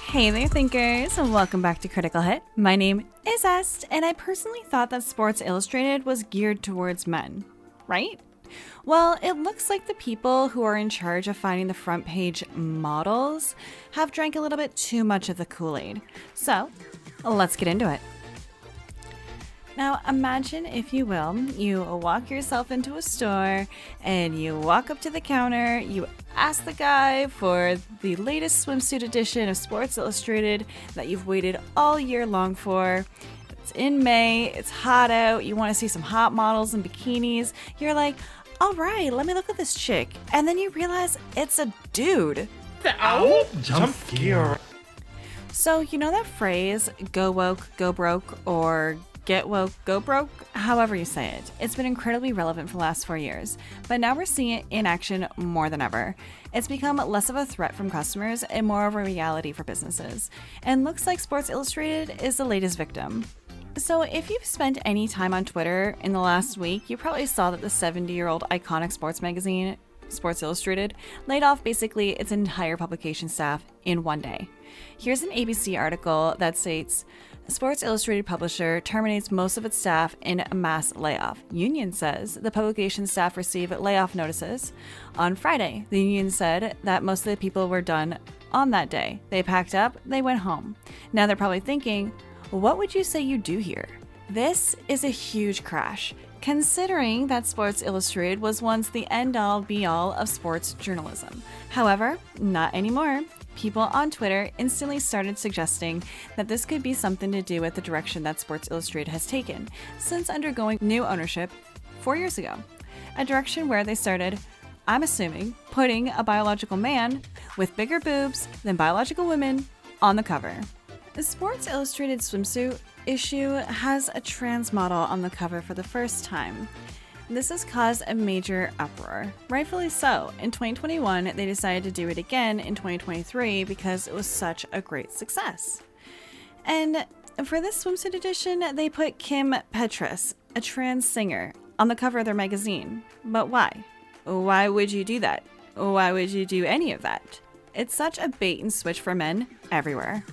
Hey there, thinkers, and welcome back to Critical Hit. My name is Est, and I personally thought that Sports Illustrated was geared towards men, right? Well, it looks like the people who are in charge of finding the front page models have drank a little bit too much of the Kool-Aid. So, let's get into it. Now, imagine, if you will, you walk yourself into a store and you walk up to the counter, you ask the guy for the latest swimsuit edition of Sports Illustrated that you've waited all year long for. It's in May, it's hot out, you want to see some hot models in bikinis. You're like, all right, let me look at this chick. And then you realize it's a dude. Ow! Jump scare. So, you know that phrase, go woke, go broke, or get woke, go broke, however you say it. It's been incredibly relevant for the last 4 years, but now we're seeing it in action more than ever. It's become less of a threat from customers and more of a reality for businesses. And looks like Sports Illustrated is the latest victim. So if you've spent any time on Twitter in the last week, you probably saw that the 70-year-old iconic sports magazine, Sports Illustrated, laid off basically its entire publication staff in one day. Here's an ABC article that states, Sports Illustrated publisher terminates most of its staff in a mass layoff. Union says the publication staff received layoff notices. On Friday, the union said that most of the people were done on that day. They packed up, they went home. Now they're probably thinking, what would you say you do here? This is a huge crash, considering that Sports Illustrated was once the end-all be-all of sports journalism. However, not anymore. People on Twitter instantly started suggesting that this could be something to do with the direction that Sports Illustrated has taken since undergoing new ownership 4 years ago. A direction where they started, I'm assuming, putting a biological man with bigger boobs than biological women on the cover. The Sports Illustrated Swimsuit Issue has a trans model on the cover for the first time. This has caused a major uproar. Rightfully so. In 2021, they decided to do it again in 2023 because it was such a great success. And for this swimsuit edition, they put Kim Petras, a trans singer, on the cover of their magazine. But why? Why would you do that? Why would you do any of that? It's such a bait and switch for men everywhere.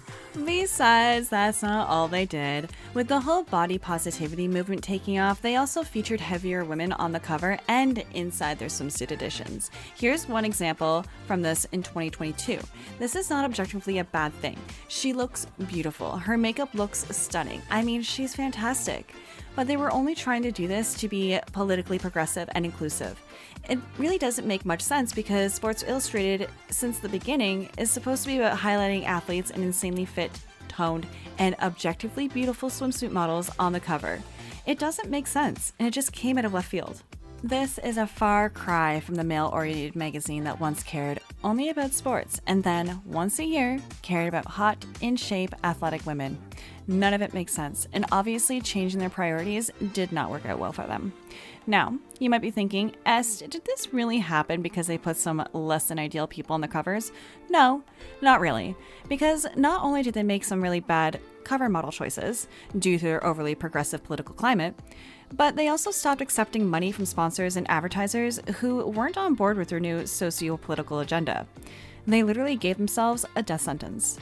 Besides, that's not all they did. With the whole body positivity movement taking off, they also featured heavier women on the cover and inside their swimsuit editions. Here's one example from this in 2022. This is not objectively a bad thing. She looks beautiful. Her makeup looks stunning. I mean, she's fantastic. But they were only trying to do this to be politically progressive and inclusive. It really doesn't make much sense because Sports Illustrated, since the beginning, is supposed to be about highlighting athletes and insanely fit, toned, and objectively beautiful swimsuit models on the cover. It doesn't make sense, and it just came out of left field. This is a far cry from the male-oriented magazine that once cared only about sports and then, once a year, cared about hot, in-shape, athletic women. None of it makes sense, and obviously changing their priorities did not work out well for them. Now, you might be thinking, Est, did this really happen because they put some less than ideal people on the covers? No, not really. Because not only did they make some really bad cover model choices due to their overly progressive political climate, but they also stopped accepting money from sponsors and advertisers who weren't on board with their new socio-political agenda. They literally gave themselves a death sentence.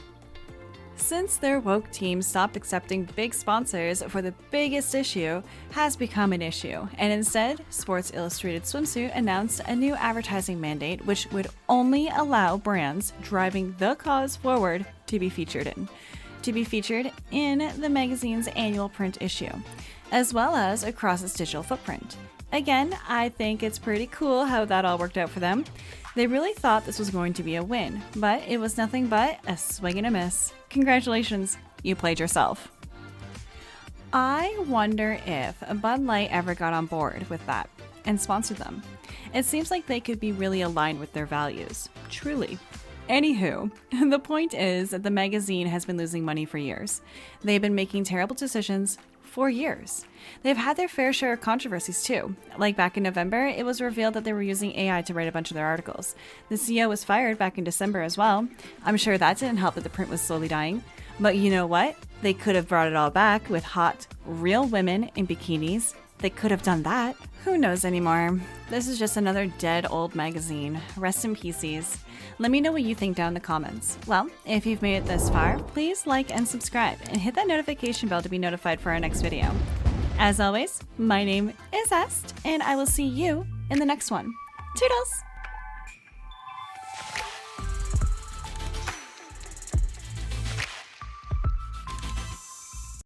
Since their woke team stopped accepting big sponsors for the biggest issue has become an issue, and instead, Sports Illustrated Swimsuit announced a new advertising mandate which would only allow brands driving the cause forward to be featured in the magazine's annual print issue, as well as across its digital footprint. Again, I think it's pretty cool how that all worked out for them. They really thought this was going to be a win, but it was nothing but a swing and a miss. Congratulations, you played yourself. I wonder if Bud Light ever got on board with that and sponsored them. It seems like they could be really aligned with their values, truly. Anywho, the point is that the magazine has been losing money for years. They've been making terrible decisions for years. They've had their fair share of controversies too. Like back in November, it was revealed that they were using AI to write a bunch of their articles. The CEO was fired back in December as well. I'm sure that didn't help that the print was slowly dying. But you know what? They could have brought it all back with hot, real women in bikinis they could have done that. Who knows anymore? This is just another dead old magazine. Rest in pieces. Let me know what you think down in the comments. Well, if you've made it this far, please like and subscribe and hit that notification bell to be notified for our next video. As always, my name is Est, and I will see you in the next one. Toodles!